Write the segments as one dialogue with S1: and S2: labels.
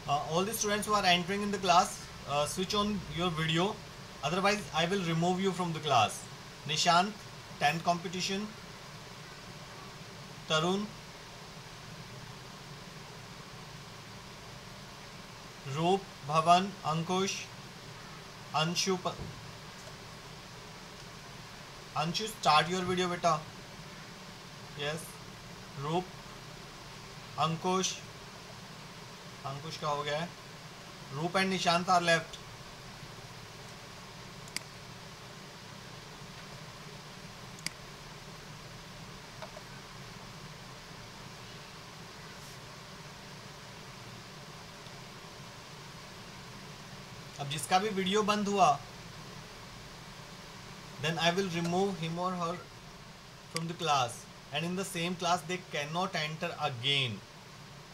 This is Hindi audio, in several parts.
S1: All the students who are entering in the class, switch on your video. Otherwise, I will remove you from the class. Nishant, 10th competition. Tarun, Roop, Bhavan, Ankush, Anshu. Anshu, start your video, beta. Yes. Roop, Ankush. अंकुश का हो गया है. रूप एंड निशांत आर लेफ्ट. अब जिसका भी वीडियो बंद हुआ, then I will remove him और her from the class and in the same class they can not enter again.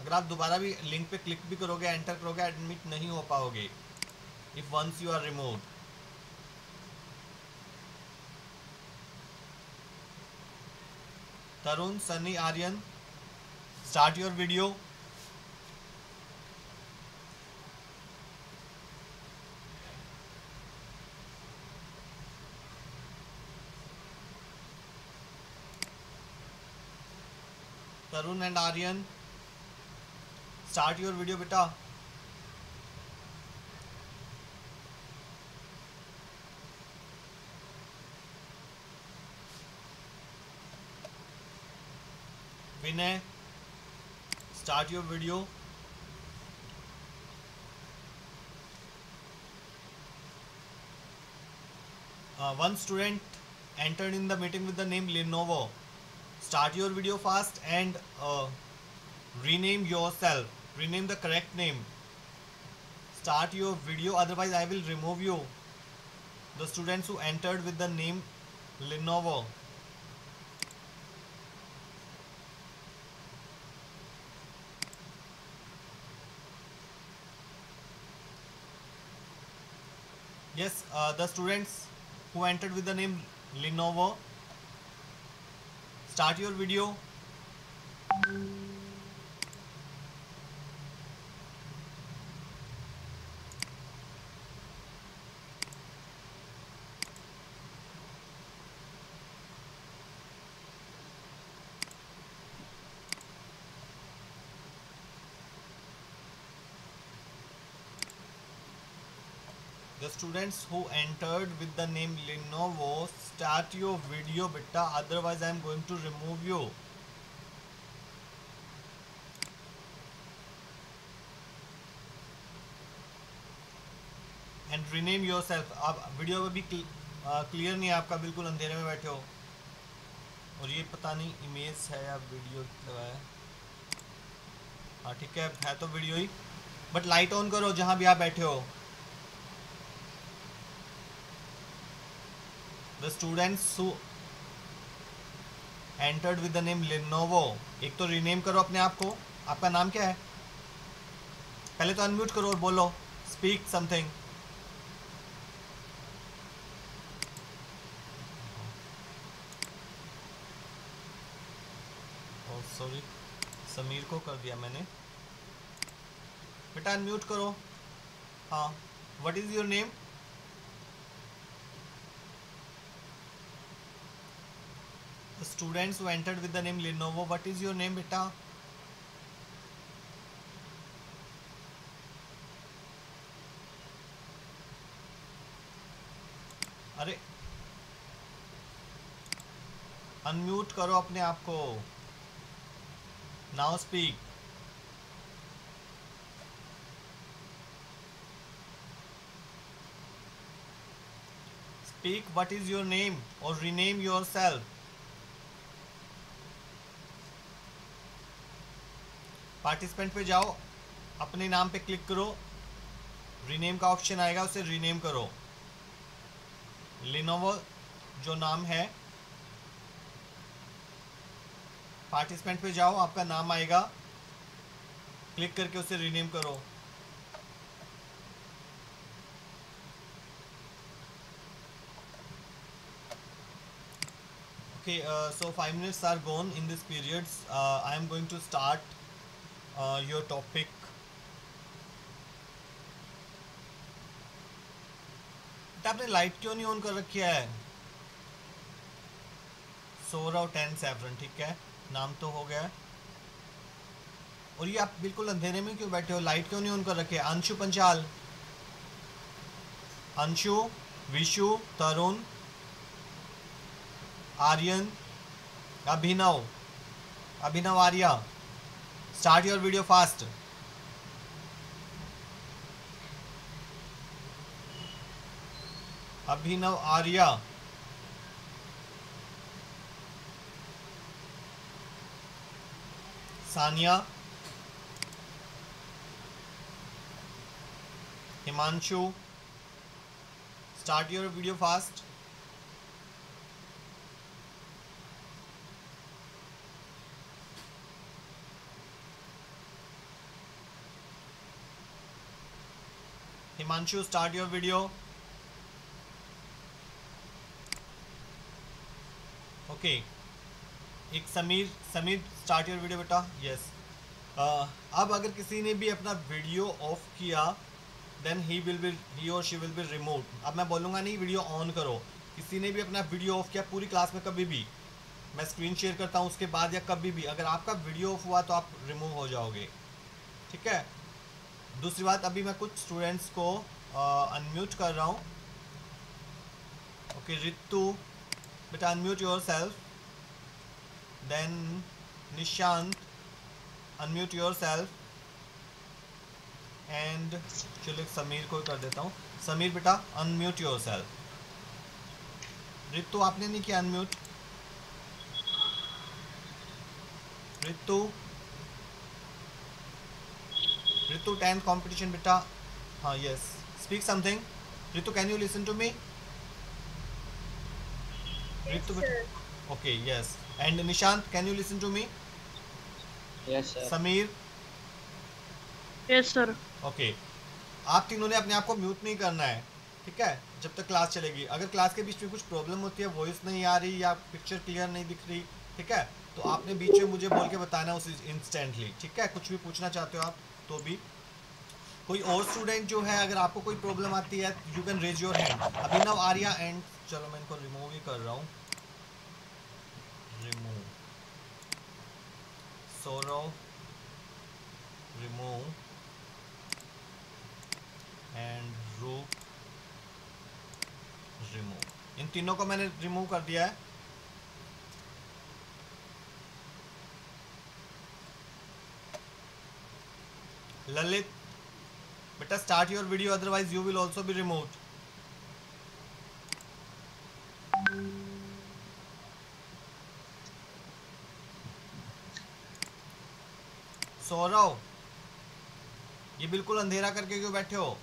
S1: अगर आप दोबारा भी लिंक पे क्लिक भी करोगे, एंटर करोगे, एडमिट नहीं हो पाओगे if once you are removed. Tarun, Sunny, Aryan, start your video. Tarun and Aryan, start your video, beta. Vinay, start your video. One student entered in the meeting with the name Lenovo. Start your video fast and rename yourself. Rename the correct name. Start your video, otherwise I will remove you. The students who entered with the name Lenovo. Yes, the students who entered with the name Lenovo, start your video. The students who entered with the name Lenovo, start your video, beta. Otherwise, I am going to remove you. And rename yourself. आप वीडियो में भी क्लियर नहीं है आपका, बिल्कुल अंधेरे में बैठे हो. और ये पता नहीं इमेज है या वीडियो लगाया. हाँ ठीक है तो video he, but light on करो जहाँ भी आप बैठे हो. The students who entered with the name Lenovo, एक तो रीनेम करो अपने आप को. आपका नाम क्या है? पहले तो अनम्यूट करो और बोलो, speak something. Oh sorry, Sameer को कर दिया मैंने. बेटा अनम्यूट करो. हाँ, what is your name? The students who entered with the name Lenovo, what is your name, beta? अरे अनम्यूट करो अपने आप को. Now speak. Speak what is your name or rename yourself. Participant पे जाओ, अपने नाम पे क्लिक करो, रीनेम का ऑप्शन आएगा, उसे रीनेम करो. लिनोवो जो नाम है, पार्टिसिपेंट पे जाओ, आपका नाम आएगा, क्लिक करके उसे रीनेम करो. Okay, so 5 minutes are gone in this periods. I am going to start your topic. बेटा आपने लाइट क्यों नहीं ऑन कर रखी है? सौरव 10 सैफरन, ठीक है, नाम तो हो गया। और ये आप बिल्कुल अंधेरे में क्यों बैठे हो? लाइट क्यों नहीं ऑन कर रखी है? Anshu Panchal, Anshu, Vishu, Tarun, Aryan, Abhinav, Abhinav Arya, start your video fast. Abhinav Arya, Sania, Himanshu, start your video fast. Himanshu, start your video. Okay, एक Sameer, Sameer start your video बेटा। यस, अब अगर किसी ने भी अपना वीडियो ऑफ किया देन ही और शी विल बी रिमूव। अब मैं बोलूँगा नहीं वीडियो ऑन करो। किसी ने भी अपना वीडियो ऑफ किया पूरी क्लास में, कभी भी मैं स्क्रीन शेयर करता हूँ उसके बाद, या कभी भी अगर आपका वीडियो ऑफ हुआ तो आप रिमूव हो जाओगे, ठीक है। दूसरी बात, अभी मैं कुछ स्टूडेंट्स को अनम्यूट कर रहा हूँ। ओके, रितु बेटा unmute yourself, then Nishant unmute yourself, and चलो समीर को कर देता हूँ। समीर बेटा अनम्यूट योर सेल्फ। रितु आपने नहीं किया unmute. Ritu, Ritu 10th competition बेटा। हाँ yes, speak something. Ritu can you listen to me? Ritu बेटा, okay yes. And Nishant can you listen to me?
S2: Yes sir.
S1: Sameer,
S3: yes sir.
S1: Okay, आप तीनों ने अपने आप को म्यूट नहीं करना है, ठीक है, जब तक क्लास चलेगी। अगर क्लास के बीच में कुछ प्रॉब्लम होती है, वॉइस नहीं आ रही या पिक्चर क्लियर नहीं दिख रही, ठीक है, तो आपने बीच में मुझे बोल के बताना उस इंस्टेंटली, ठीक है। कुछ भी पूछना चाहते हो आप तो भी। कोई और स्टूडेंट जो है, अगर आपको कोई प्रॉब्लम आती है you can raise your hand. Abhinav Arya and, चलो मैं इनको रिमूव ही कर रहा हूँ। Remove, Saurav remove, and Roop remove. इन तीनों को मैंने रिमूव कर दिया है। ललित बेटा start your video, otherwise you will also be removed. Saurav, ये बिल्कुल अंधेरा करके क्यों बैठे हो?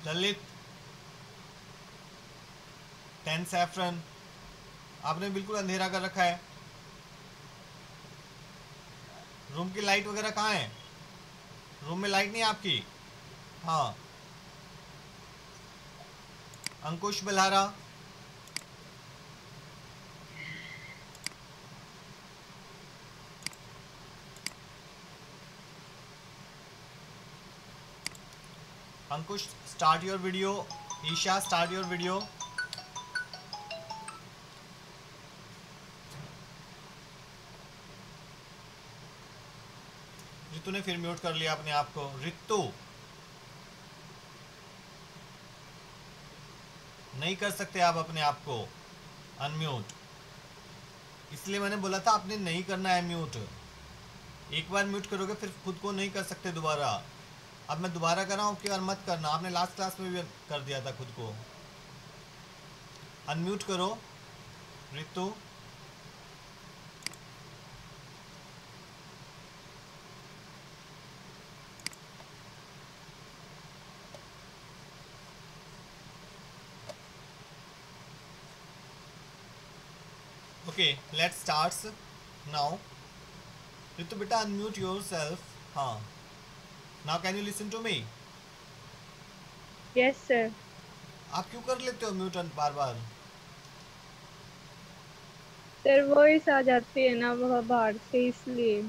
S1: ललित 10 सैफरन, आपने बिल्कुल अंधेरा कर रखा है। रूम की लाइट वगैरह कहाँ है? रूम में लाइट नहीं है आपकी? हाँ। Ankush Balhara, Ankush start your video. Isha start your video. Ritu ने फिर म्यूट कर लिया अपने आप को। रितु नहीं कर सकते आप अपने आप को अनम्यूट, इसलिए मैंने बोला था आपने नहीं करना है म्यूट। एक बार म्यूट करोगे फिर खुद को नहीं कर सकते दोबारा। अब मैं दोबारा कर रहा हूँ कि और मत करना, आपने लास्ट क्लास में भी कर दिया था खुद को। अनम्यूट करो Ritu. Okay let's starts now. Ritu बेटा अनम्यूट योरसेल्फ। हाँ, now can you listen to me?
S3: Yes sir.
S1: आप क्यों कर लेते हो म्यूट बार बार?
S3: सर वॉइस आ जाती है ना वह बाहर से, इसलिए।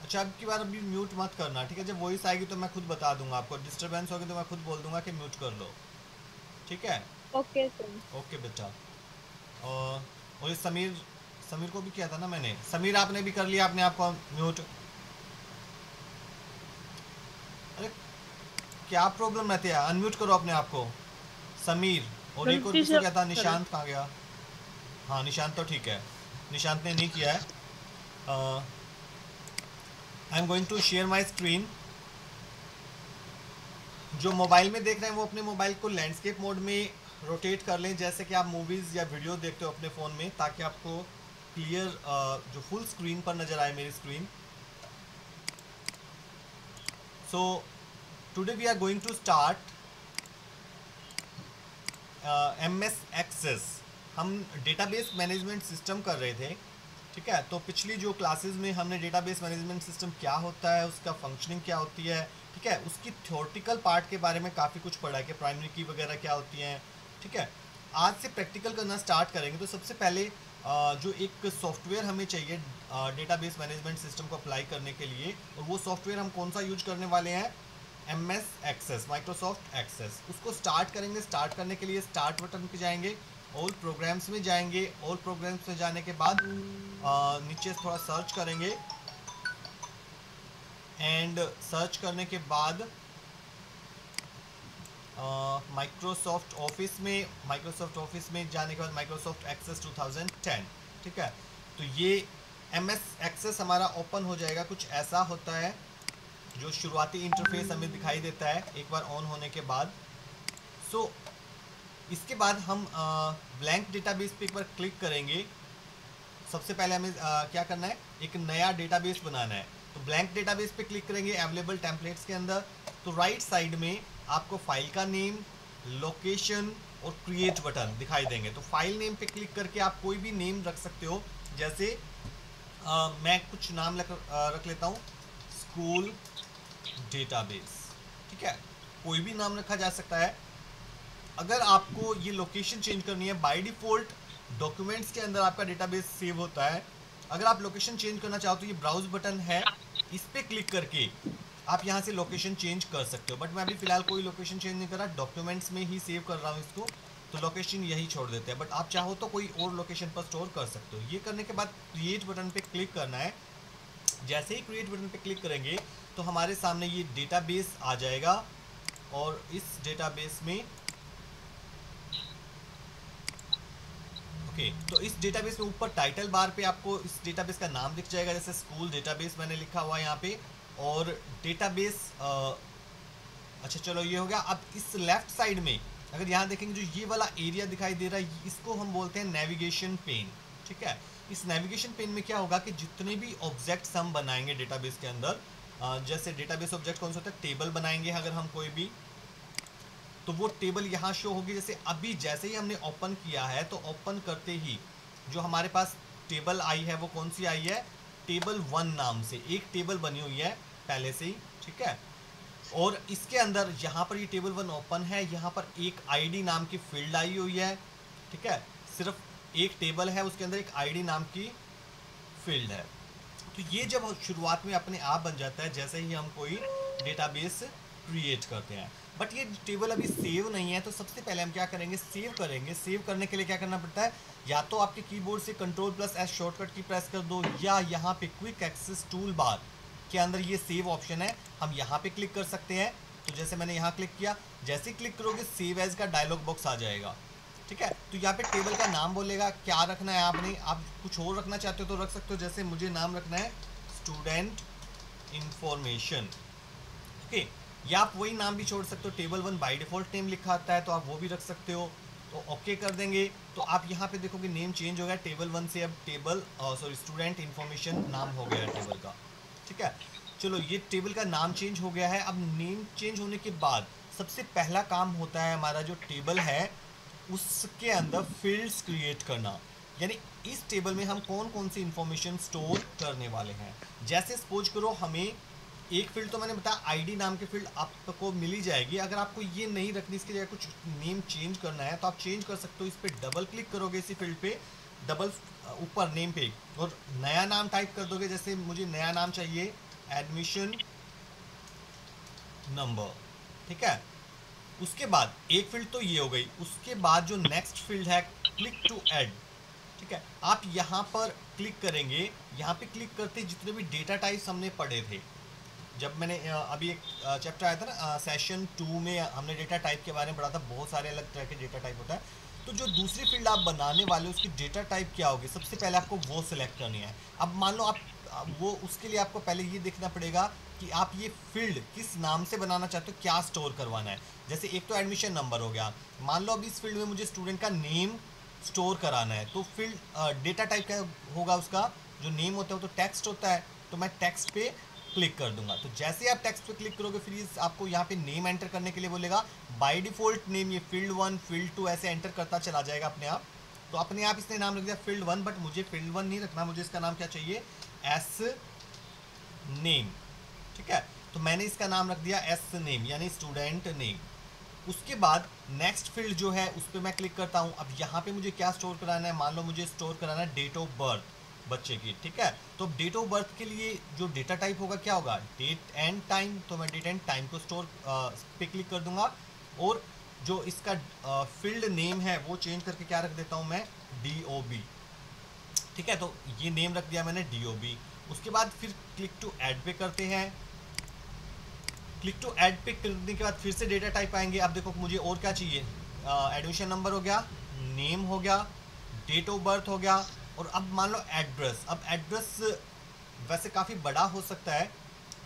S1: अच्छा, अब की बार अभी म्यूट मत करना, ठीक है? जब वॉइस आएगी तो मैं खुद बता दूंगा आपको, डिस्टरबेंस होगी तो मैं खुद बोल दूंगा कि म्यूट कर लो, ठीक है?
S3: Okay sir.
S1: ओके बेटा। और ये समीर, समीर को भी किया था ना मैंने। समीर आपने भी कर लिया अपने आप को म्यूट। अरे क्या प्रॉब्लम रहती है? अनम्यूट करो अपने आप को समीर। और एक और
S3: गलती
S1: किसी
S3: से
S1: क्या था, निशांत कहाँ गया? हाँ निशांत तो ठीक है, निशांत ने नहीं किया है। I am going to share my screen. जो मोबाइल में देख रहे हैं वो अपने मोबाइल को लैंडस्केप मोड में रोटेट कर लें, जैसे कि आप मूवीज़ या वीडियो देखते हो अपने फ़ोन में, ताकि आपको क्लियर जो फुल स्क्रीन पर नज़र आए मेरी screen. So today we are going to start MS access. हम डेटाबेस मैनेजमेंट सिस्टम कर रहे थे, ठीक है? तो पिछली जो क्लासेस में हमने डेटाबेस मैनेजमेंट सिस्टम क्या होता है, उसका फंक्शनिंग क्या होती है, ठीक है, उसकी थ्योरेटिकल पार्ट के बारे में काफ़ी कुछ पढ़ा है कि प्राइमरी की वगैरह क्या होती हैं, ठीक है? आज से प्रैक्टिकल करना स्टार्ट करेंगे। तो सबसे पहले जो एक सॉफ्टवेयर हमें चाहिए डेटाबेस मैनेजमेंट सिस्टम को अप्लाई करने के लिए, और वो सॉफ्टवेयर हम कौन सा यूज करने वाले हैं? MS access, Microsoft access. उसको स्टार्ट करेंगे। स्टार्ट करने के लिए स्टार्ट बटन पे जाएंगे, ऑल प्रोग्राम्स में जाएंगे। ऑल प्रोग्राम्स में जाने के बाद नीचे थोड़ा सर्च करेंगे, एंड सर्च करने के बाद माइक्रोसॉफ्ट ऑफिस में जाने के बाद माइक्रोसॉफ्ट एक्सेस 2010, ठीक है? तो ये MS एक्सेस हमारा ओपन हो जाएगा। कुछ ऐसा होता है जो शुरुआती इंटरफेस हमें दिखाई देता है एक बार ऑन होने के बाद। सो इसके बाद हम ब्लैंक डेटाबेस पे एक बार क्लिक करेंगे। सबसे पहले हमें क्या करना है? एक नया डेटाबेस बनाना है। तो ब्लैंक डेटाबेस पे क्लिक करेंगे अवेलेबल टेम्पलेट्स के अंदर। तो राइट साइड में आपको फाइल का नेम, लोकेशन और क्रिएट बटन दिखाई देंगे। तो फाइल नेम पे क्लिक करके आप कोई भी नेम रख सकते हो। जैसे मैं कुछ नाम रख लेता हूँ, स्कूल डेटाबेस, ठीक है? कोई भी नाम रखा जा सकता है। अगर आपको ये लोकेशन चेंज करनी है, बाय डिफ़ॉल्ट डॉक्यूमेंट्स के अंदर आपका डेटाबेस सेव होता है। अगर आप लोकेशन चेंज करना चाहो तो ये ब्राउज बटन है, इस पर क्लिक करके आप यहाँ से लोकेशन चेंज कर सकते हो। बट मैं अभी फ़िलहाल कोई लोकेशन चेंज नहीं कर रहा, डॉक्यूमेंट्स में ही सेव कर रहा हूँ इसको, तो लोकेशन यही छोड़ देते हैं। बट आप चाहो तो कोई और लोकेशन पर स्टोर कर सकते हो। ये करने के बाद क्रिएट बटन पे क्लिक करना है। जैसे ही क्रिएट बटन पे क्लिक करेंगे तो हमारे सामने ये डेटाबेस आ जाएगा, और इस डेटाबेस में तो इस डेटाबेस में ऊपर टाइटल बार पे आपको इस डेटाबेस का नाम दिख जाएगा, जैसे स्कूल डेटाबेस मैंने लिखा हुआ है यहाँ पे। और डेटाबेस अच्छा चलो ये हो गया। अब इस लेफ्ट साइड में अगर यहाँ देखेंगे जो ये वाला एरिया दिखाई दे रहा है, इसको हम बोलते हैं नेविगेशन पेन, ठीक है? इस नेविगेशन पेन में क्या होगा कि जितने भी ऑब्जेक्ट्स हम बनाएंगे डेटाबेस के अंदर, जैसे डेटाबेस ऑब्जेक्ट कौन सा होता है? टेबल बनाएंगे अगर हम कोई भी, तो वो टेबल यहाँ शो होगी। जैसे अभी जैसे ही हमने ओपन किया है, तो ओपन करते ही जो हमारे पास टेबल आई है वो कौन सी आई है? टेबल 1 नाम से एक टेबल बनी हुई है पहले से ही, ठीक है? और इसके अंदर यहाँ पर ये टेबल 1 ओपन है, यहाँ पर एक ID नाम की फील्ड आई हुई है, ठीक है? सिर्फ एक टेबल है, उसके अंदर एक ID नाम की फील्ड है। तो ये जब शुरुआत में अपने आप बन जाता है जैसे ही हम कोई डेटाबेस क्रिएट करते हैं। बट ये टेबल अभी सेव नहीं है, तो सबसे पहले हम क्या करेंगे? सेव करेंगे। सेव करने के लिए क्या करना पड़ता है? या तो आपके कीबोर्ड से Ctrl+S शॉर्टकट की प्रेस कर दो, या यहाँ पे क्विक एक्सेस टूल बार के अंदर ये सेव ऑप्शन है, हम यहाँ पे क्लिक कर सकते हैं। तो जैसे मैंने यहाँ क्लिक किया, जैसे क्लिक करोगे सेव एज का डायलॉग बॉक्स आ जाएगा, ठीक है? तो यहाँ पे टेबल का नाम बोलेगा, क्या रखना है आपने। आप कुछ और रखना चाहते हो तो रख सकते हो, जैसे मुझे नाम रखना है स्टूडेंट इंफॉर्मेशन, ओके? या आप वही नाम भी छोड़ सकते हो, टेबल 1 बाय डिफ़ॉल्ट नेम लिखा आता है तो आप वो भी रख सकते हो। तो ओके कर देंगे तो आप यहाँ पे देखोगे नेम चेंज हो गया, टेबल 1 से अब स्टूडेंट इंफॉर्मेशन नाम हो गया है टेबल का, ठीक है? चलो ये टेबल का नाम चेंज हो गया है। अब नेम चेंज होने के बाद सबसे पहला काम होता है हमारा जो टेबल है उसके अंदर फील्ड्स क्रिएट करना, यानी इस टेबल में हम कौन कौन सी इंफॉर्मेशन स्टोर करने वाले हैं। जैसे सपोज करो हमें एक फील्ड तो मैंने बताया आईडी नाम की फील्ड आपको मिल ही जाएगी। अगर आपको ये नहीं रखनी, इसकी जगह कुछ नेम चेंज करना है तो आप चेंज कर सकते हो। इस पर डबल क्लिक करोगे इसी फील्ड पे, डबल ऊपर नेम पे, और नया नाम टाइप कर दोगे। जैसे मुझे नया नाम चाहिए एडमिशन नंबर, ठीक है। उसके बाद एक फील्ड तो ये हो गई। उसके बाद जो नेक्स्ट फील्ड है क्लिक टू ऐड, ठीक है। आप यहाँ पर क्लिक करेंगे, यहाँ पे क्लिक करते जितने भी डेटा टाइप्स हमने पढ़े थे, जब मैंने अभी एक चैप्टर आया था ना सेशन 2 में, हमने डेटा टाइप के बारे में पढ़ा था। बहुत सारे अलग तरह के डेटा टाइप होता है। तो जो दूसरी फील्ड आप बनाने वाले उसकी डेटा टाइप क्या होगी, सबसे पहले आपको वो सिलेक्ट करनी है। अब मान लो आप वो, उसके लिए आपको पहले ये देखना पड़ेगा कि आप ये फील्ड किस नाम से बनाना चाहते हो, क्या स्टोर करवाना है। जैसे एक तो एडमिशन नंबर हो गया, मान लो अब इस फील्ड में मुझे स्टूडेंट का नेम स्टोर कराना है, तो फील्ड डेटा टाइप क्या होगा उसका, जो नेम होता है वो तो टेक्स्ट होता है, तो मैं टेक्स्ट पे क्लिक कर दूंगा। तो जैसे ही आप टेक्स्ट पे क्लिक करोगे फिर आपको यहाँ पे नेम एंटर करने के लिए बोलेगा। बाय डिफॉल्ट नेम ये फील्ड 1 फील्ड 2 ऐसे एंटर करता चला जाएगा अपने आप। तो अपने आप इसने नाम रख दिया फील्ड 1, बट मुझे फील्ड 1 नहीं रखना, मुझे इसका नाम क्या चाहिए, एस नेम, ठीक है। तो मैंने इसका नाम रख दिया एस नेम, यानी स्टूडेंट नेम। उसके बाद नेक्स्ट फील्ड जो है उस पर मैं क्लिक करता हूँ। अब यहाँ पे मुझे क्या स्टोर कराना है, मान लो मुझे स्टोर कराना है डेट ऑफ बर्थ बच्चे की, ठीक है। तो डेट ऑफ बर्थ के लिए जो डेटा टाइप होगा क्या होगा, डेट एंड टाइम। तो मैं डेट एंड टाइम को स्टोर पे क्लिक कर दूंगा, और जो इसका फील्ड नेम है वो चेंज करके क्या रख देता हूँ मैं, DOB, ठीक है। तो ये नेम रख दिया मैंने DOB। उसके बाद फिर क्लिक टू ऐड पे करते हैं। क्लिक टू ऐड पे करने के बाद फिर से डेटा टाइप आएंगे। अब देखो मुझे और क्या चाहिए, एडमिशन नंबर हो गया, नेम हो गया, डेट ऑफ बर्थ हो गया, और अब मान लो एड्रेस। अब एड्रेस वैसे काफ़ी बड़ा हो सकता है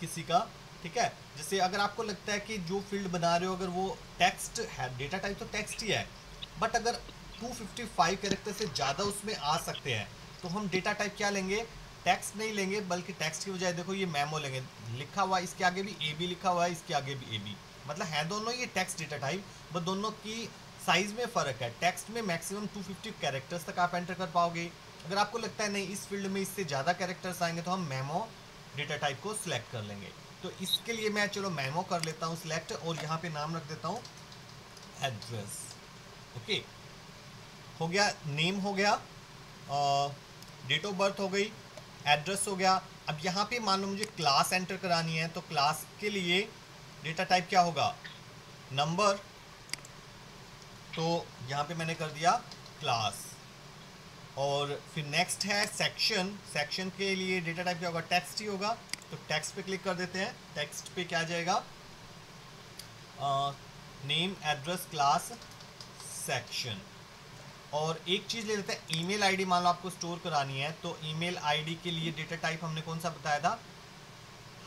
S1: किसी का, ठीक है। जैसे अगर आपको लगता है कि जो फील्ड बना रहे हो अगर वो टेक्स्ट है, डेटा टाइप तो टेक्स्ट ही है, बट अगर 255 कैरेक्टर से ज़्यादा उसमें आ सकते हैं तो हम डेटा टाइप क्या लेंगे, टेक्स्ट नहीं लेंगे, बल्कि टेक्स्ट की बजाय देखो ये मेमो लेंगे। लिखा हुआ इसके आगे भी AB लिखा हुआ है, इसके आगे भी AB, मतलब है दोनों ये टेक्स्ट डेटा टाइप, बट दोनों की साइज़ में फ़र्क है। टेक्स्ट में मैक्सिमम 250 कैरेक्टर्स तक आप एंटर कर पाओगे। अगर आपको लगता है नहीं इस फील्ड में इससे ज़्यादा कैरेक्टर्स आएंगे तो हम मेमो डेटा टाइप को सिलेक्ट कर लेंगे। तो इसके लिए मैं चलो मेमो कर लेता हूँ सिलेक्ट, और यहाँ पे नाम रख देता हूँ एड्रेस। ओके, हो गया, नेम हो गया, डेट ऑफ बर्थ हो गई, एड्रेस हो गया। अब यहाँ पे मान लो मुझे क्लास एंटर करानी है, तो क्लास के लिए डेटा टाइप क्या होगा, नंबर। तो यहाँ पे मैंने कर दिया क्लास। और फिर नेक्स्ट है सेक्शन। सेक्शन के लिए डेटा टाइप क्या होगा, टेक्स्ट ही होगा। तो टेक्स्ट पे क्लिक कर देते हैं। टेक्स्ट पे क्या आ जाएगा, नेम, एड्रेस, क्लास, सेक्शन। और एक चीज़ ले लेते हैं, ईमेल आईडी मान लो आपको स्टोर करानी है, तो ईमेल आईडी के लिए डेटा टाइप हमने कौन सा बताया था,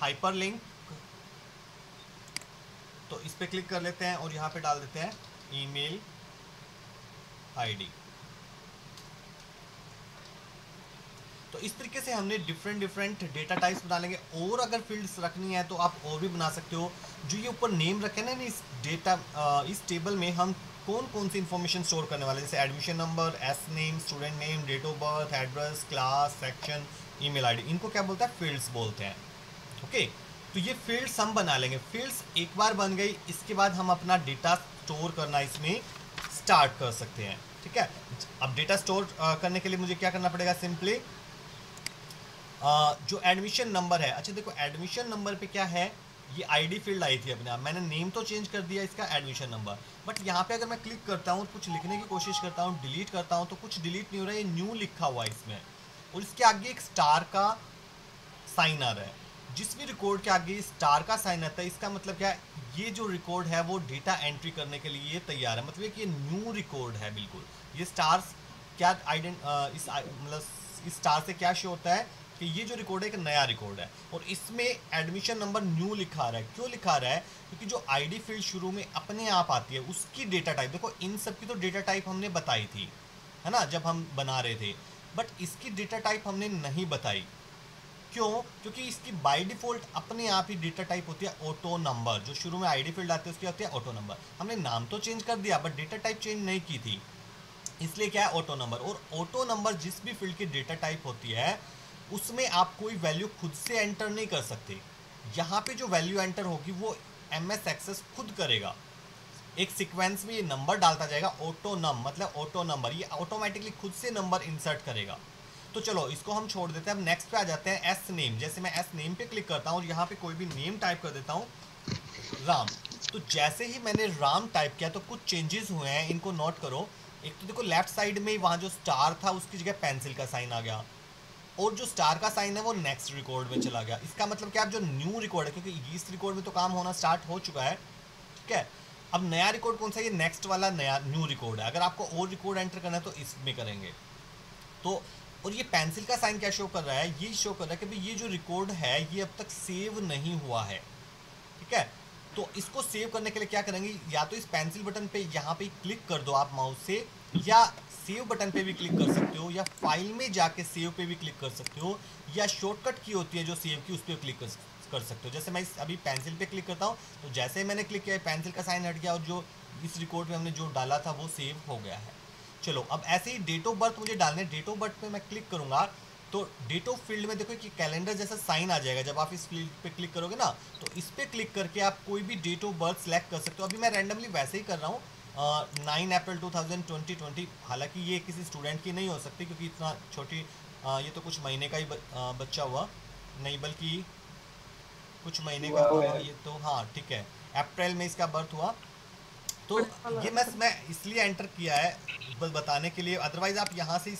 S1: हाइपरलिंक। तो इस पे क्लिक कर लेते हैं और यहाँ पे डाल देते हैं ईमेल आईडी। तो इस तरीके से हमने डिफरेंट डेटा टाइप्स बना लेंगे। और अगर फील्ड्स रखनी है तो आप और भी बना सकते हो। जो ये ऊपर नेम रखे ना, इस इस टेबल में हम कौन कौन सी इन्फॉर्मेशन स्टोर करने वाले हैं, जैसे admission number, S name, student name, date of birth, address, class, section, email ID, इनको क्या बोलते हैं, फील्ड्स बोलते हैं। ओके, तो ये फील्ड्स हम बना लेंगे। फील्ड्स एक बार बन गई, इसके बाद हम अपना डेटा स्टोर करना इसमें स्टार्ट कर सकते हैं, ठीक है। अब डेटा स्टोर करने के लिए मुझे क्या करना पड़ेगा, सिंपली जो एडमिशन नंबर है, अच्छा देखो एडमिशन नंबर पे क्या है, ये आईडी फील्ड आई थी अपने आप, मैंने नेम तो चेंज कर दिया इसका एडमिशन नंबर, बट यहाँ पे अगर मैं क्लिक करता हूँ, कुछ लिखने की कोशिश करता हूँ, डिलीट करता हूँ, तो कुछ डिलीट नहीं हो रहा है, ये न्यू लिखा हुआ है इसमें, और इसके आगे एक स्टार का साइन आ रहा है। जिस भी रिकॉर्ड के आगे स्टार का साइन आता है, इसका मतलब क्या है, ये जो रिकॉर्ड है वो डेटा एंट्री करने के लिए तैयार है, मतलब कि ये न्यू रिकॉर्ड है बिल्कुल। ये स्टार्स क्या मतलब इस स्टार से क्या शो होता है कि ये जो रिकॉर्ड है एक नया रिकॉर्ड है, और इसमें एडमिशन नंबर न्यू लिखा रहा है। क्यों लिखा रहा है, क्योंकि जो आईडी फील्ड शुरू में अपने आप आती है उसकी डेटा टाइप, देखो इन सब की तो डेटा टाइप हमने बताई थी, है ना, जब हम बना रहे थे, बट इसकी डेटा टाइप हमने नहीं बताई। क्यों? क्योंकि इसकी बाय डिफ़ॉल्ट अपने आप ही डेटा टाइप होती है ऑटो नंबर, जो शुरू में आईडी फील्ड आती है उसकी होती है ऑटो नंबर। हमने नाम तो चेंज कर दिया बट डेटा टाइप चेंज नहीं की थी, इसलिए क्या है ऑटो नंबर। और ऑटो नंबर जिस भी फील्ड की डेटा टाइप होती है उसमें आप कोई वैल्यू खुद से एंटर नहीं कर सकते। यहाँ पे जो वैल्यू एंटर होगी वो MS एक्सेस खुद करेगा, एक सीक्वेंस में ये नंबर डालता जाएगा, ऑटो नम मतलब ऑटो नंबर, ये ऑटोमेटिकली खुद से नंबर इंसर्ट करेगा। तो चलो इसको हम छोड़ देते हैं, अब नेक्स्ट पे आ जाते हैं एस नेम। जैसे मैं एस नेम पे क्लिक करता हूँ और यहाँ पे कोई भी नेम टाइप कर देता हूँ, राम। तो जैसे ही मैंने राम टाइप किया तो कुछ चेंजेस हुए हैं, इनको नोट करो। एक तो देखो लेफ्ट साइड में वहाँ जो स्टार था उसकी जगह पेंसिल का साइन आ गया, और जो स्टार का साइन है वो नेक्स्ट रिकॉर्ड में चला गया। इसका मतलब क्या, अब जो न्यू रिकॉर्ड है, क्योंकि इस रिकॉर्ड में तो काम होना स्टार्ट हो चुका है, ठीक है। अब नया रिकॉर्ड कौन सा है? ये नेक्स्ट वाला नया न्यू रिकॉर्ड है। अगर आपको और रिकॉर्ड एंटर करना है तो इसमें करेंगे। तो और ये पेंसिल का साइन क्या शो कर रहा है? ये शो कर रहा है कि भाई ये जो रिकॉर्ड है ये अब तक सेव नहीं हुआ है, ठीक है। तो इसको सेव करने के लिए क्या करेंगे, या तो इस पेंसिल बटन पे यहाँ पे क्लिक कर दो आप माउस से, या सेव बटन पे भी क्लिक कर सकते हो, या फाइल में जाके सेव पे भी क्लिक कर सकते हो, या शॉर्टकट की होती है जो सेव की उस पर क्लिक कर सकते हो। जैसे मैं अभी पेंसिल पे क्लिक करता हूँ तो जैसे ही मैंने क्लिक किया पेंसिल का साइन हट गया और जो इस रिकॉर्ड में हमने जो डाला था वो सेव हो गया है। चलो अब ऐसे ही डेट ऑफ बर्थ मुझे डालने, डेट ऑफ बर्थ पे मैं क्लिक करूँगा तो डेट ऑफ फील्ड में देखो कि कैलेंडर जैसा साइन आ जाएगा। जब आप इस फील्ड पे क्लिक करोगे ना तो इस पर क्लिक करके आप कोई भी डेट ऑफ बर्थ सेलेक्ट कर सकते हो। अभी मैं रैंडमली वैसे ही कर रहा हूँ 9 अप्रैल 2020। हालांकि ये किसी स्टूडेंट की नहीं हो सकती क्योंकि इतना छोटी ये तो कुछ महीने का ही बच्चा हुआ, नहीं बल्कि कुछ महीने का हुआ ये तो, हाँ ठीक है, अप्रैल में इसका बर्थ हुआ। तो ये मैं इसलिए एंटर किया है बस बताने के लिए, अदरवाइज आप यहाँ से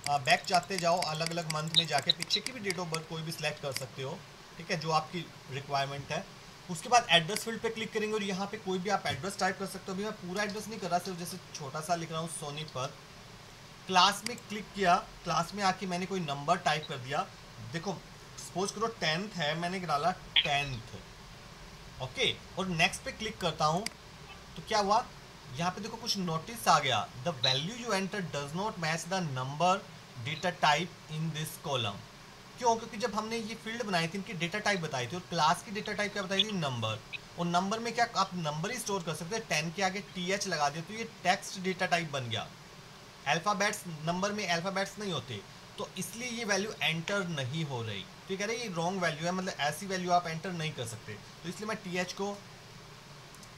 S1: बैक जाते जाओ, अलग अलग मंथ में जाके पीछे की भी डेट ऑफ बर्थ कोई भी सिलेक्ट कर सकते हो, ठीक है, जो आपकी रिक्वायरमेंट है। उसके बाद एड्रेस फील्ड पे क्लिक करेंगे और यहाँ पे कोई भी आप एड्रेस टाइप कर सकते हो। अभी मैं पूरा एड्रेस नहीं कर रहा, सिर्फ जैसे छोटा सा लिख रहा हूँ सोनीपत। क्लास में क्लिक किया, क्लास में आके मैंने कोई नंबर टाइप कर दिया। देखो सपोज करो 10th है, मैंने डाला 10th, ओके। और नेक्स्ट पे क्लिक करता हूँ तो क्या हुआ, यहाँ पे देखो कुछ नोटिस आ गया, the value you enter does not match the number data type in this column. क्यों? क्योंकि जब हमने ये फील्ड बनाई थी इनकी डेटा टाइप बताई थी और क्लास की डेटा टाइप क्या बताई थी, नंबर। और नंबर में क्या आप नंबर ही स्टोर कर सकते हैं, 10 के आगे TH लगा दिया तो ये टेक्स्ट डेटा टाइप बन गया। अल्फ़ाबेट्स, नंबर में अल्फ़ाबेट्स नहीं होते, तो इसलिए ये वैल्यू एंटर नहीं हो रही। तो ये कह रहे हैं ये रॉन्ग वैल्यू है, मतलब ऐसी वैल्यू आप एंटर नहीं कर सकते। तो इसलिए मैं TH को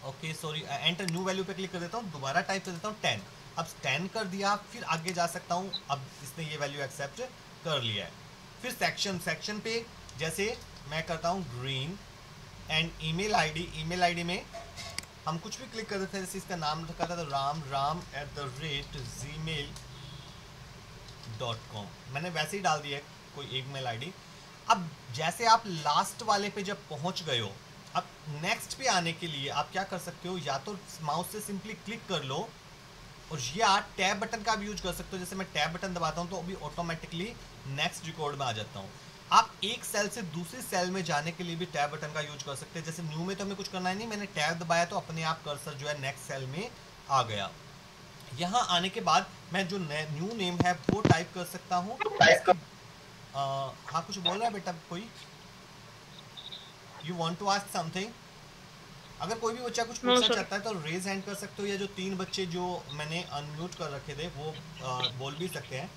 S1: okay sorry enter new value पे क्लिक कर देता हूँ, दोबारा टाइप कर देता हूँ 10। अब 10 कर दिया, फिर आगे जा सकता हूँ, अब इसने ये वैल्यू एक्सेप्ट कर लिया है। फिर सेक्शन पे जैसे मैं करता हूँ ग्रीन एंड ईमेल आईडी में हम कुछ भी क्लिक कर देते हैं। जैसे इसका नाम रखा था तो ram@gmail.com, मैंने वैसे ही डाल दिया कोई एक मेल आईडी। अब जैसे आप लास्ट वाले पे जब पहुंच गए हो, अब नेक्स्ट पे आने के लिए आप क्या कर सकते हो, या तो माउस से सिंपली क्लिक कर लो और या टैब बटन का भी यूज कर सकते हो। जैसे मैं टैब बटन दबाता हूँ तो अभी ऑटोमेटिकली नेक्स्ट रिकॉर्ड में आ जाता हूँ। आप एक सेल से दूसरी सेल में जाने के लिए भी टैब बटन का यूज कर सकते हैं। जैसे न्यू में तो हमें कुछ करना है नहीं, मैंने टैब दबाया तो अपने आप कर्सर जो है नेक्स्ट सेल में आ गया। यहाँ आने के बाद मैं जो न्यू नेम है वो टाइप कर सकता हूँ। हाँ कुछ बोल रहा है बेटा कोई, you want to ask something? अगर कोई भी बच्चा कुछ पूछना चाहता है तो रेज हैंड कर सकते हो, या जो 3 बच्चे जो मैंने अनम्यूट कर रखे थे वो बोल भी सकते हैं।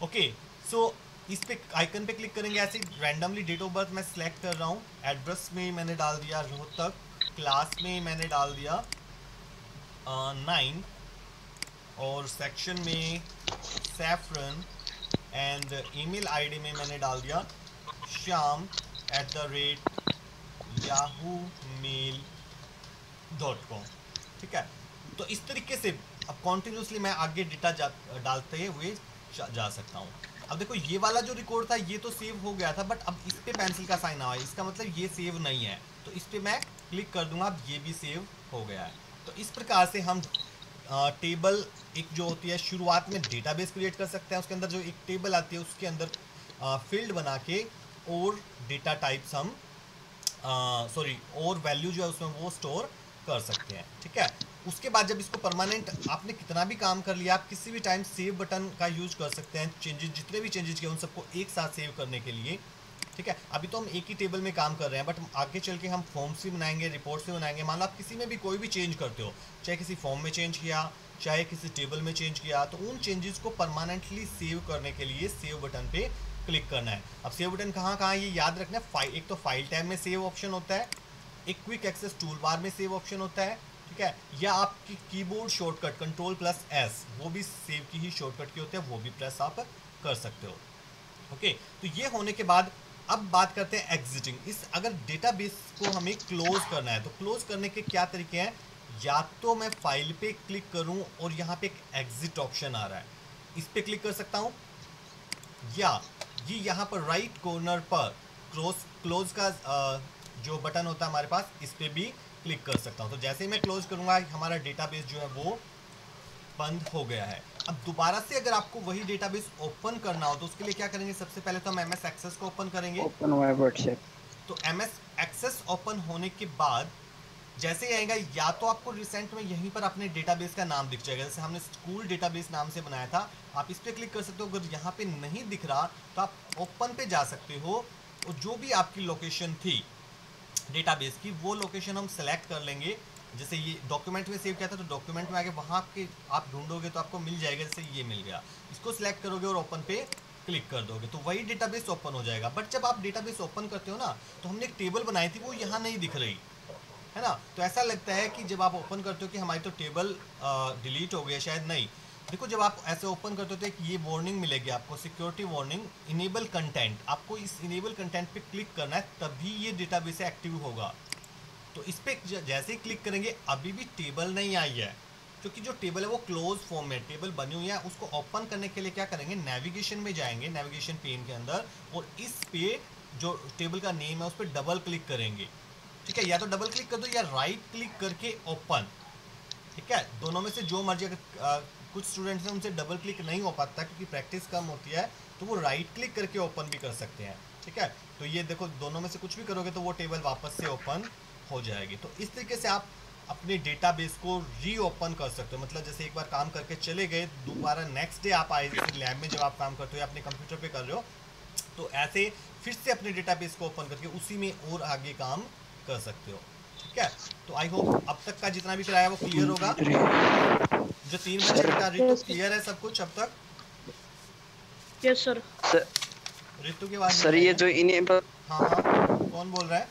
S1: ओके सो इस पे आइकन पे क्लिक करेंगे, ऐसे रैंडमली डेट ऑफ बर्थ मैं सिलेक्ट कर रहा हूँ। एड्रेस में मैंने डाल दिया रोहतक, क्लास में मैंने डाल दिया 9, और सेक्शन में सैफरन, एंड ईमेल आईडी में मैंने डाल दिया shyam@yahoomail.com, ठीक है। तो इस तरीके से अब कॉन्टिन्यूसली मैं आगे डेटा डालते हुए जा सकता हूँ। अब देखो ये वाला जो रिकॉर्ड था ये तो सेव हो गया था, बट अब इस पे पेंसिल का साइन आया, इसका मतलब ये सेव नहीं है। तो इस पे मैं क्लिक कर दूंगा, अब ये भी सेव हो गया है। तो इस प्रकार से हम टेबल एक जो होती है शुरुआत में डेटाबेस क्रिएट कर सकते हैं, उसके अंदर जो एक टेबल आती है उसके अंदर फील्ड बना के और डेटा टाइप्स हम और वैल्यू जो है उसमें वो स्टोर कर सकते हैं, ठीक है। उसके बाद जब इसको परमानेंट आपने कितना भी काम कर लिया, आप किसी भी टाइम सेव बटन का यूज कर सकते हैं चेंजेस, जितने भी चेंजेस किए उन सबको एक साथ सेव करने के लिए। ठीक है, अभी तो हम एक ही टेबल में काम कर रहे हैं, बट आगे चल के हम फॉर्म्स भी बनाएंगे, रिपोर्ट्स भी बनाएंगे। मान लो आप किसी में भी कोई भी चेंज करते हो, चाहे किसी फॉर्म में चेंज किया, चाहे किसी टेबल में चेंज किया, तो उन चेंजेस को परमानेंटली सेव करने के लिए सेव बटन पे क्लिक करना है। अब सेव बटन कहाँ कहाँ ये याद रखना है, एक तो फाइल टैब में सेव ऑप्शन होता है, एक क्विक एक्सेस टूल बार में सेव ऑप्शन होता है, ठीक है, या आपकी कीबोर्ड शॉर्टकट Ctrl+S वो भी सेव की ही शॉर्टकट की होते हैं, वो भी प्रेस आप कर सकते हो। ओके, तो ये होने के बाद अब बात करते हैं एग्जिटिंग। इस अगर डेटाबेस को हमें क्लोज करना है तो क्लोज करने के क्या तरीके हैं, या तो मैं फाइल पे क्लिक करूं और यहाँ पे एक एग्जिट ऑप्शन आ रहा है, इस पे क्लिक कर सकता हूं, या ये यहाँ पर राइट कॉर्नर पर क्लोज का जो बटन होता है हमारे पास, इस पे भी क्लिक कर सकता हूँ। तो जैसे ही मैं क्लोज करूँगा हमारा डेटाबेस जो है वो बंद हो गया है। अब दोबारा से अगर आपको वही डेटाबेस ओपन करना हो तो उसके लिए क्या करेंगे, सबसे पहले तो हम MS एक्सेस को ओपन करेंगे।
S2: ओपन व्हाइट से
S1: तो MS एक्सेस ओपन होने के बाद जैसे ही आएगा, या तो आपको रिसेंट में यहीं पर अपने डेटाबेस का नाम दिख जाएगा, जैसे हमने स्कूल डेटाबेस नाम से बनाया था, आप इस पर क्लिक कर सकते हो। अगर यहाँ पे नहीं दिख रहा तो आप ओपन पे जा सकते हो, और जो भी आपकी लोकेशन थी डेटाबेस की वो लोकेशन हम सेलेक्ट कर लेंगे। जैसे ये डॉक्यूमेंट में सेव किया था तो डॉक्यूमेंट में आगे वहाँ के आप ढूंढोगे तो आपको मिल जाएगा, जैसे ये मिल गया, इसको सिलेक्ट करोगे और ओपन पे क्लिक कर दोगे तो वही डेटाबेस ओपन हो जाएगा। बट जब आप डेटाबेस ओपन करते हो ना, तो हमने एक टेबल बनाई थी वो यहाँ नहीं दिख रही है ना, तो ऐसा लगता है कि जब आप ओपन करते हो कि हमारी तो टेबल डिलीट हो गई, शायद नहीं। देखो जब आप ऐसे ओपन करते हो तो एक ये वार्निंग मिलेगी आपको, सिक्योरिटी वार्निंग, इनेबल कंटेंट। आपको इस इनेबल कंटेंट पे क्लिक करना है, तभी ये डेटाबेस एक्टिव होगा। तो इस पे जैसे ही क्लिक करेंगे, अभी भी टेबल नहीं आई है, क्योंकि जो टेबल है वो क्लोज फॉर्म में टेबल बनी हुई है। उसको ओपन करने के लिए क्या करेंगे, नेविगेशन में जाएंगे, नेविगेशन पेन के अंदर, और इस पे जो टेबल का नेम है उस पर डबल क्लिक करेंगे। ठीक है, या तो डबल क्लिक कर दो या राइट क्लिक करके ओपन। ठीक है, दोनों में से जो मर्जी। अगर कुछ स्टूडेंट्स हैं उनसे डबल क्लिक नहीं हो पाता क्योंकि प्रैक्टिस कम होती है, तो वो राइट क्लिक करके ओपन भी कर सकते हैं। ठीक है, तो ये देखो दोनों में से कुछ भी करोगे तो वो टेबल वापस से ओपन हो जाएगी। तो इस तरीके से आप अपने डेटाबेस को रीओपन कर सकते हो। मतलब जैसे एक बार काम करके चले गए, दोबारा नेक्स्ट डे आप आए, जैसे लैब में जब आप काम करते हो या अपने कंप्यूटर पे कर रहे हो, तो ऐसे फिर से अपने डेटाबेस को ओपन करके उसी में और आगे काम कर सकते हो। ठीक है, तो आई होप अब तक का जितना भी कराया वो क्लियर होगा। जो 3 बच्चे बता, रितु क्लियर है सब कुछ अब तक?
S3: Yes sir.
S1: रितु के बाद
S2: सर ये जो इनेबल,
S1: हाँ कौन बोल रहा है?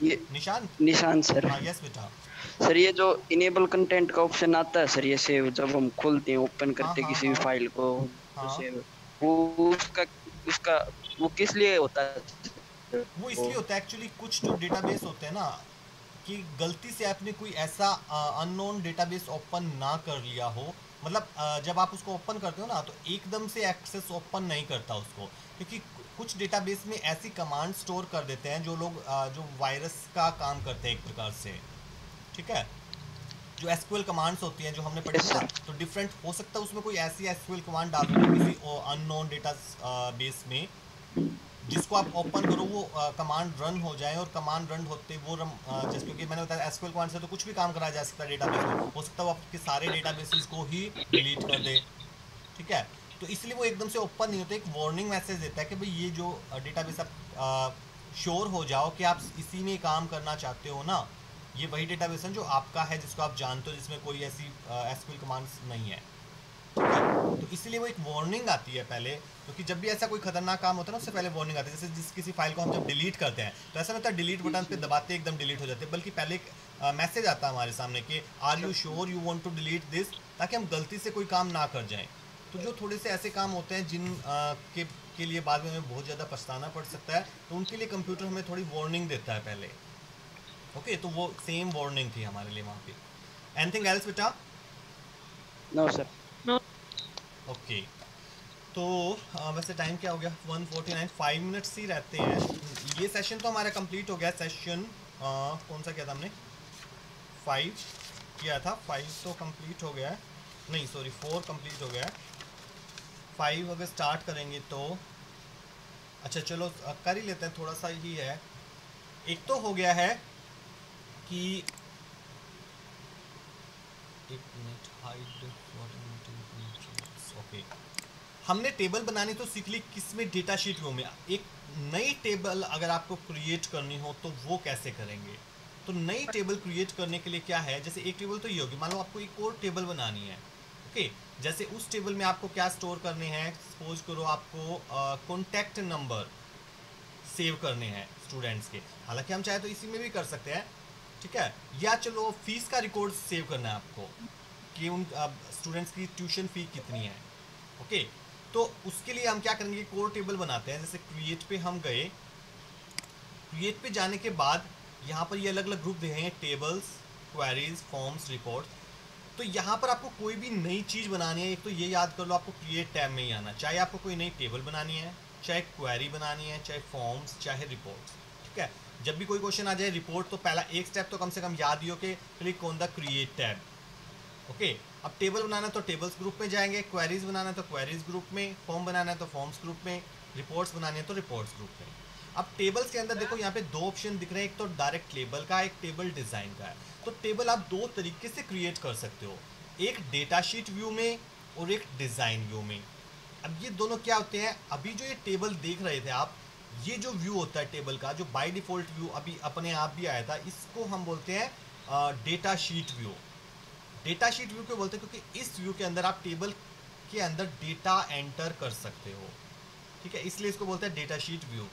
S2: ये
S1: निशान
S2: सर।
S1: हाँ यस बेटा।
S2: सर ये जो इनेबल कंटेंट का ऑप्शन आता है सर, ये सेव जब हम खोलते हैं, ओपन करते हैं किसी भी फाइल को, तो सेव वो उसका वो किस लिए होता है?
S1: वो इसलिए होता है एक्चुअली, कुछ जो डेटाबेस होते हैं ना, कि गलती से आपने कोई ऐसा अननोन डेटाबेस ओपन ना कर लिया हो। मतलब जब आप उसको ओपन करते हो ना, तो एकदम से एक्सेस ओपन नहीं करता उसको, क्योंकि कुछ डेटाबेस में ऐसी कमांड स्टोर कर देते हैं जो लोग जो वायरस का काम करते हैं एक प्रकार से। ठीक है, जो एसक्यूएल कमांड्स होती हैं जो हमने पढ़ी थी ना, तो डिफरेंट हो सकता है उसमें कोई ऐसी एसक्यूएल कमांड डाल दो किसी अननोन डेटा बेस में, जिसको आप ओपन करो वो कमांड रन हो जाए, और कमांड रन होते वो जैसे क्योंकि मैंने बताया एसक्यूएल कमांड से तो कुछ भी काम कराया जा सकता है डेटाबेस में, हो सकता है वो आपके सारे डेटाबेसेस को ही डिलीट कर दे। ठीक है, तो इसलिए वो एकदम से ओपन नहीं होते, एक वार्निंग मैसेज देता है कि भाई ये जो डेटाबेस आप श्योर हो जाओ कि आप इसी में काम करना चाहते हो ना, ये वही डेटाबेस है जो आपका है, जिसको आप जानते हो, जिसमें कोई ऐसी एसक्यूएल कमांड्स नहीं है। ठीक है, तो इसलिए वो एक वार्निंग आती है पहले, क्योंकि जब भी ऐसा कोई खतरनाक काम होता है ना, उससे पहले वार्निंग आती है। जैसे किसी फाइल को हम जब डिलीट करते हैं तो ऐसा नहीं होता डिलीट बटन पे दबाते एकदम डिलीट हो जाते हैं, बल्कि पहले एक मैसेज आता है हमारे सामने कि are you sure you want to delete this, ताकि हम गलती से कोई काम ना कर जाएं। तो जो थोड़े से ऐसे काम होते हैं जिन के लिए बाद में हमें बहुत ज़्यादा पछताना पड़ सकता है, तो उनके लिए कंप्यूटर हमें थोड़ी वार्निंग देता है पहले। ओके, तो वो सेम वार्निंग थी हमारे लिए वहाँ पे। एनीथिंग एल्स बेटा?
S2: No sir.
S1: ओके, तो वैसे टाइम क्या हो गया? 1:49, 5 मिनट्स ही रहते हैं। ये सेशन तो हमारा कंप्लीट हो गया। सेशन कौन सा किया था हमने? 5 किया था, 5 तो कंप्लीट हो गया है, नहीं सॉरी 4 कंप्लीट हो गया है। 5 अगर स्टार्ट करेंगे तो अच्छा चलो कर ही लेते हैं, थोड़ा सा ही है। एक तो हो गया है कि एक मिनट, हाइड ओके। हमने टेबल बनानी तो सीख ली, किसमें, डेटा शीट व्यू में। एक नई टेबल अगर आपको क्रिएट करनी हो तो वो कैसे करेंगे। तो नई टेबल क्रिएट करने के लिए क्या है, जैसे एक टेबल तो ये होगी, मान लो आपको एक और टेबल बनानी है। ओके, जैसे उस टेबल में आपको क्या स्टोर करने हैं, सपोज करो आपको कॉन्टैक्ट नंबर सेव करने हैं स्टूडेंट्स के, हालांकि हम चाहे तो इसी में भी कर सकते हैं, ठीक है। या चलो फीस का रिकॉर्ड सेव करना है आपको कि उन स्टूडेंट्स की ट्यूशन फी कितनी है। ओके, तो उसके लिए हम क्या करेंगे, कोर टेबल बनाते हैं। जैसे क्रिएट पे हम गए, क्रिएट पे जाने के बाद यहाँ पर ये अलग अलग ग्रुप दिए हैं, टेबल्स, क्वेरीज, फॉर्म्स, रिपोर्ट। तो यहाँ पर आपको कोई भी नई चीज़ बनानी है, एक तो ये याद कर लो, आपको क्रिएट टैब में ही आना, चाहे आपको कोई नई टेबल बनानी है, चाहे क्वेरी बनानी है, चाहे फॉर्म्स, चाहे रिपोर्ट्स, ठीक है। जब भी कोई क्वेश्चन आ जाए रिपोर्ट, तो पहला एक स्टेप तो कम से कम याद ही हो कि click on the create tab. Okay, अब टेबल बनाना है तो टेबल्स ग्रुप में जाएंगे, क्वेरीज बनाना है तो क्वेरीज ग्रुप में, फॉर्म बनाना है तो फॉर्म्स ग्रुप में, रिपोर्ट्स बनानी है तो रिपोर्ट्स ग्रुप में। अब टेबल्स के अंदर देखो यहाँ पे दो ऑप्शन दिख रहे हैं, एक तो डायरेक्ट टेबल का, एक टेबल डिज़ाइन का है। तो टेबल आप दो तरीके से क्रिएट कर सकते हो, एक डेटा शीट व्यू में और एक डिज़ाइन व्यू में। अब ये दोनों क्या होते हैं, अभी जो ये टेबल देख रहे थे आप, ये जो व्यू होता है टेबल का, जो बाय डिफ़ॉल्ट व्यू अभी अपने आप भी आया था, इसको हम बोलते हैं data sheet view. Data sheet view क्यों बोलते हैं, क्योंकि इस व्यू के अंदर आप टेबल के अंदर डेटा एंटर कर सकते हो, ठीक है, इसलिए इसको बोलते हैं डेटा शीट व्यू।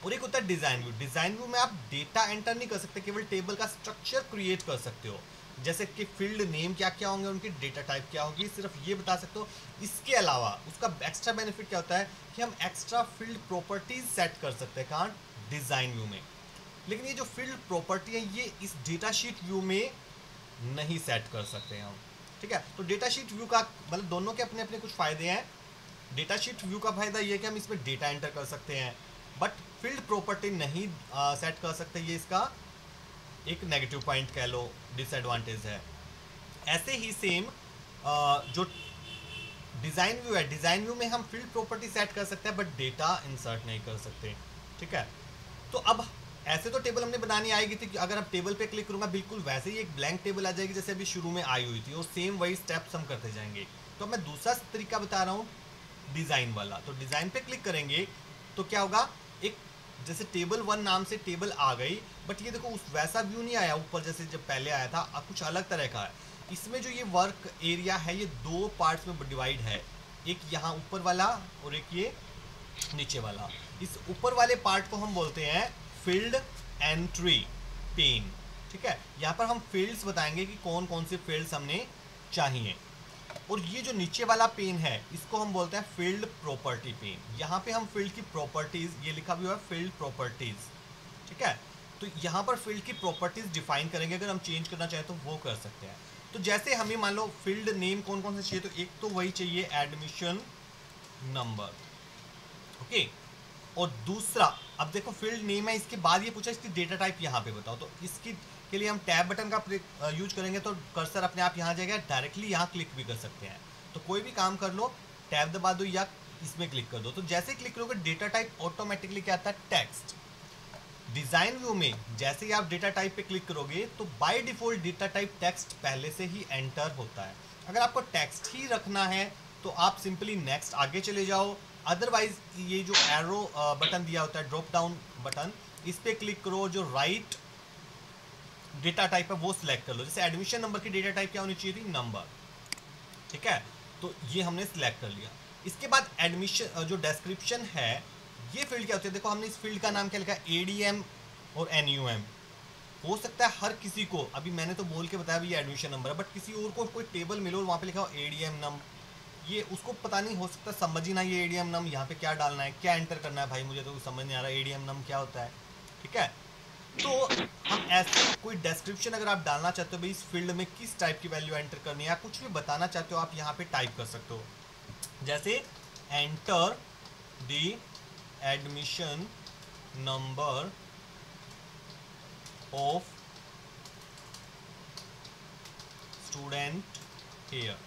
S1: और एक होता है डिज़ाइन व्यू। डिज़ाइन व्यू में आप डेटा एंटर नहीं कर सकते, केवल टेबल का स्ट्रक्चर क्रिएट कर सकते हो, जैसे कि फील्ड नेम क्या क्या होंगे, उनकी डेटा टाइप क्या होगी, सिर्फ ये बता सकते हो। इसके अलावा उसका एक्स्ट्रा बेनिफिट क्या होता है कि हम एक्स्ट्रा फील्ड प्रॉपर्टीज सेट कर सकते हैं, कहाँ, डिज़ाइन व्यू में। लेकिन ये जो फील्ड प्रॉपर्टी है ये इस डेटा शीट व्यू में नहीं सेट कर सकते हैं हम, ठीक है। तो डेटा शीट व्यू का मतलब दोनों के अपने अपने कुछ फ़ायदे हैं। डेटा शीट व्यू का फ़ायदा ये है कि हम इसमें डेटा एंटर कर सकते हैं, बट फील्ड प्रॉपर्टी नहीं सेट कर सकते, ये इसका एक नेगेटिव पॉइंट कह लो, डिसएडवांटेज है। ऐसे ही सेम जो डिज़ाइन व्यू है, डिज़ाइन व्यू में हम फील्ड प्रॉपर्टी सेट कर सकते हैं बट डेटा इंसर्ट नहीं कर सकते, ठीक है। तो अब ऐसे तो टेबल हमने बनानी आएगी थी कि अगर अब टेबल पे क्लिक करूँगा बिल्कुल वैसे ही एक ब्लैंक टेबल आ जाएगी जैसे अभी शुरू में आई हुई थी, और सेम वही स्टेप्स हम करते जाएंगे। तो मैं दूसरा तरीका बता रहा हूँ, डिज़ाइन वाला। तो डिज़ाइन पे क्लिक करेंगे तो क्या होगा, एक जैसे टेबल 1 नाम से टेबल आ गई, बट ये देखो उस वैसा व्यू नहीं आया ऊपर जैसे जब पहले आया था, अब कुछ अलग तरह का है। इसमें जो ये वर्क एरिया है ये दो पार्ट्स में डिवाइड है, एक यहाँ ऊपर वाला और एक ये नीचे वाला। इस ऊपर वाले पार्ट को हम बोलते हैं फील्ड एंट्री पेन, ठीक है। यहाँ पर हम फील्ड्स बताएंगे कि कौन कौन से फील्ड्स हमने चाहिए, और ये जो नीचे वाला पेन है इसको हम बोलते हैं फील्ड प्रॉपर्टी पेन। यहाँ पे हम फील्ड की प्रॉपर्टीज, ये लिखा भी हुआ है फील्ड प्रॉपर्टीज, ठीक है। तो यहाँ पर फील्ड की प्रॉपर्टीज डिफाइन करेंगे, अगर हम चेंज करना चाहें तो वो कर सकते हैं। तो जैसे हमें मान लो फील्ड नेम कौन कौन से चाहिए, तो एक तो वही चाहिए एडमिशन नंबर, ओके। और दूसरा, अब देखो फील्ड नेम है, इसके बाद ये पूछा इसकी डेटा टाइप यहाँ पे बताओ, तो इसकी के लिए हम टैब बटन का यूज करेंगे तो कर्सर अपने आप यहाँ जाएगा, डायरेक्टली यहाँ क्लिक भी कर सकते हैं। तो कोई भी काम कर लो, टैब दबा दो या इसमें क्लिक कर दो, तो जैसे क्लिक करोगे डेटा टाइप ऑटोमेटिकली क्या आता है, टेक्स्ट। डिज़ाइन व्यू में जैसे ही आप डेटा टाइप पे क्लिक करोगे तो by default data type text पहले से ही एंटर होता है। अगर आपको टेक्स्ट ही रखना है तो आप सिंपली नेक्स्ट आगे चले जाओ, अदरवाइज ये जो एरो बटन दिया होता है, ड्रॉप डाउन बटन, इस पर क्लिक करो, जो राइट डेटा टाइप है वो सिलेक्ट कर लो। जैसे एडमिशन नंबर की डेटा टाइप क्या होनी चाहिए थी, नंबर, ठीक है। तो ये हमने सिलेक्ट कर लिया। इसके बाद एडमिशन जो डिस्क्रिप्शन है, ये फील्ड क्या होती है, देखो हमने इस फील्ड का नाम क्या लिखा है, ADM और NUM। हो सकता है हर किसी को, अभी मैंने तो बोल के बताया भी ये एडमिशन नंबर है, बट किसी और को कोई टेबल मिलो और वहाँ पे लिखा हो ADM नम, ये उसको पता नहीं, हो सकता समझ ही ना ये ADM नम यहाँ पे क्या डालना है, क्या एंटर करना है, भाई मुझे तो समझ नहीं आ रहा ADM नम क्या होता है, ठीक है। तो हम ऐसे कोई डिस्क्रिप्शन अगर आप डालना चाहते हो भाई इस फील्ड में किस टाइप की वैल्यू एंटर करनी है, या कुछ भी बताना चाहते हो, आप यहाँ पे टाइप कर सकते हो, जैसे enter the admission number of student here,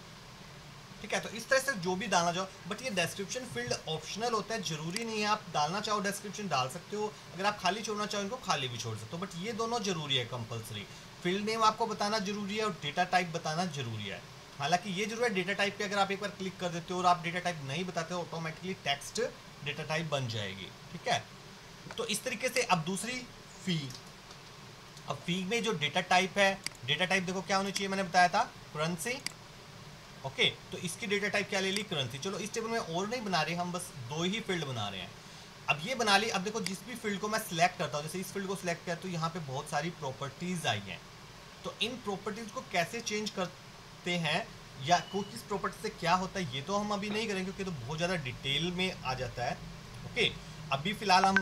S1: ठीक है। तो इस तरह से जो भी डालना चाहो, बट ये डिस्क्रिप्शन फील्ड ऑप्शनल होता है, जरूरी नहीं है, आप डालना चाहो डिस्क्रिप्शन डाल सकते हो, अगर आप खाली छोड़ना चाहो इनको खाली भी छोड़ सकते हो, बट ये दोनों जरूरी है कंपलसरी। फील्ड नेम आपको बताना जरूरी है और डेटा टाइप बताना जरूरी है। हालांकि ये जरूर है डेटा टाइप पे अगर आप एक बार क्लिक कर देते हो और आप डेटा टाइप नहीं बताते हो ऑटोमेटिकली टेक्स्ट डेटा टाइप बन जाएगी, ठीक है। तो इस तरीके से अब दूसरी फी, अब फी में जो डेटा टाइप है, डेटा टाइप देखो क्या होनी चाहिए, मैंने बताया था करेंसी, ओके। तो इसकी डेटा टाइप क्या ले ली, करेंसी। चलो इस टेबल में और नहीं बना रहे हम, बस 2 ही फील्ड बना रहे हैं। अब ये बना ली। अब देखो जिस भी फील्ड को मैं सिलेक्ट करता हूँ, जैसे इस फील्ड को सिलेक्ट किया तो यहाँ पे बहुत सारी प्रॉपर्टीज आई हैं। तो इन प्रॉपर्टीज को कैसे चेंज करते हैं या कोई किस प्रॉपर्टी से क्या होता है, ये तो हम अभी नहीं करेंगे क्योंकि तो बहुत ज़्यादा डिटेल में आ जाता है, ओके। अभी फिलहाल हम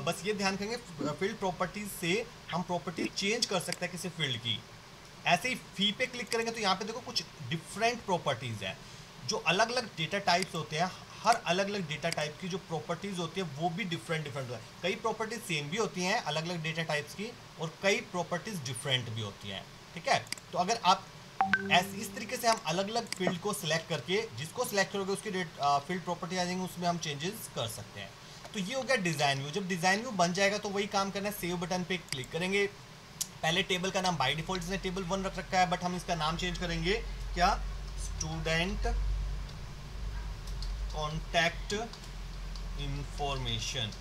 S1: बस ये ध्यान करेंगे फील्ड प्रॉपर्टीज से हम प्रॉपर्टी चेंज कर सकते हैं किसी फील्ड की। ऐसे ही फी पे क्लिक करेंगे तो यहाँ पे देखो कुछ डिफरेंट प्रॉपर्टीज है। जो अलग अलग डेटा टाइप्स होते हैं, हर अलग अलग डेटा टाइप की जो प्रॉपर्टीज होती है वो भी डिफरेंट होता है। कई प्रॉपर्टीज सेम भी होती हैं अलग अलग डेटा टाइप्स की और कई प्रॉपर्टीज डिफरेंट भी होती हैं, ठीक है। तो अगर आप इस तरीके से हम अलग अलग फील्ड को सिलेक्ट करके जिसको सिलेक्ट करोगे उसकी फील्ड प्रॉपर्टी आ जाएंगे, उसमें हम चेंजेस कर सकते हैं। तो ये हो गया डिज़ाइन व्यू। जब डिज़ाइन व्यू बन जाएगा तो वही काम करना है, सेव बटन पे क्लिक करेंगे। पहले टेबल का नाम बाय डिफॉल्ट इसने टेबल 1 रख रखा है, बट हम इसका नाम चेंज करेंगे, क्या, स्टूडेंट कॉन्टैक्ट इंफॉर्मेशन,